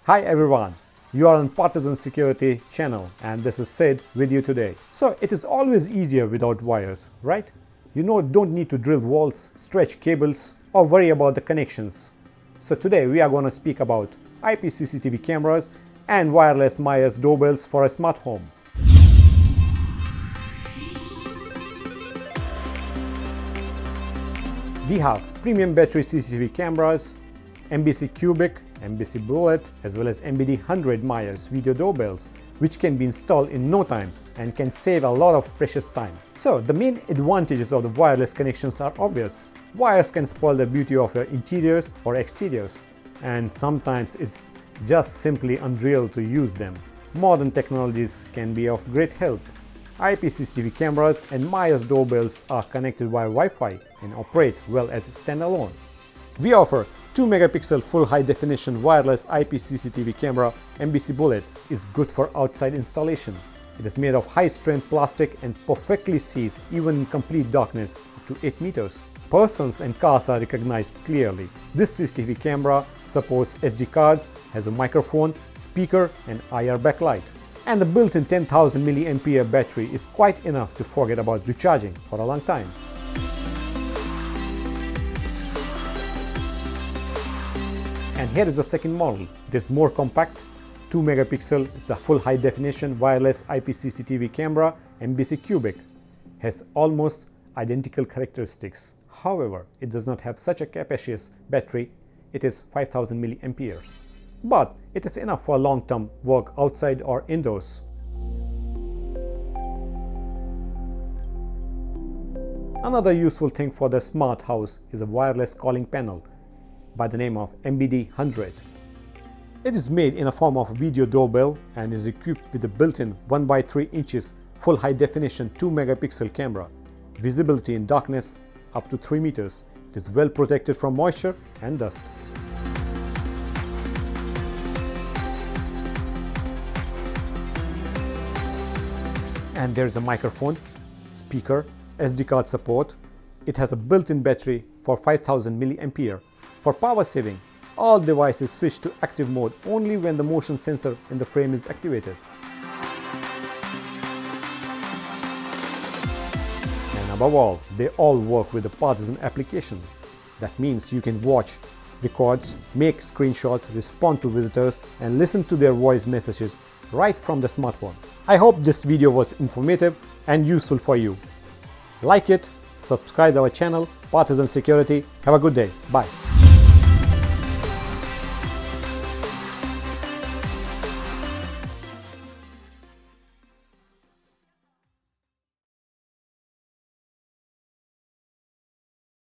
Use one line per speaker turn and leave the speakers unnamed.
Hi everyone, you are on Partizan Security channel and this is Sid with you today. So it is always easier without wires, right? Don't need to drill walls, stretch cables or worry about the connections. So today we are going to speak about IP CCTV cameras and wireless MYERS doorbells for a smart home. We have premium battery CCTV cameras, MBC-Cubic, MBC Bullet, as well as MBD-100 MYERS video doorbells, which can be installed in no time and can save a lot of precious time. So the main advantages of the wireless connections are obvious. Wires can spoil the beauty of your interiors or exteriors, and sometimes it's just simply unreal to use them. Modern technologies can be of great help. IP CCTV cameras and MYERS doorbells are connected via Wi-Fi and operate well as standalone. We offer 2 megapixel full high definition wireless IP CCTV camera. MBC Bullet is good for outside installation. It is made of high strength plastic and perfectly sees even in complete darkness up to 8 meters. Persons and cars are recognized clearly. This CCTV camera supports SD cards, has a microphone, speaker and IR backlight. And the built-in 10,000 mAh battery is quite enough to forget about recharging for a long time. And here is the second model. It is more compact, 2 megapixel, it's a full high definition wireless IP CCTV camera. MBC-Cubic has almost identical characteristics. However, it does not have such a capacious battery. It is 5,000 mAh. But it is enough for long-term work outside or indoors. Another useful thing for the smart house is a wireless calling panel by the name of MBD-100. It is made in a form of video doorbell and is equipped with a built-in 1x3 inches full high definition 2 megapixel camera, visibility in darkness up to 3 meters. It is well protected from moisture and dust. And there is a microphone, speaker, SD card support. It has a built-in battery for 5,000 mAh. For power saving, all devices switch to active mode only when the motion sensor in the frame is activated. And above all, they all work with the Partizan application. That means you can watch records, make screenshots, respond to visitors, and listen to their voice messages right from the smartphone. I hope this video was informative and useful for you. Like it, subscribe our channel, Partizan Security. Have a good day. Bye.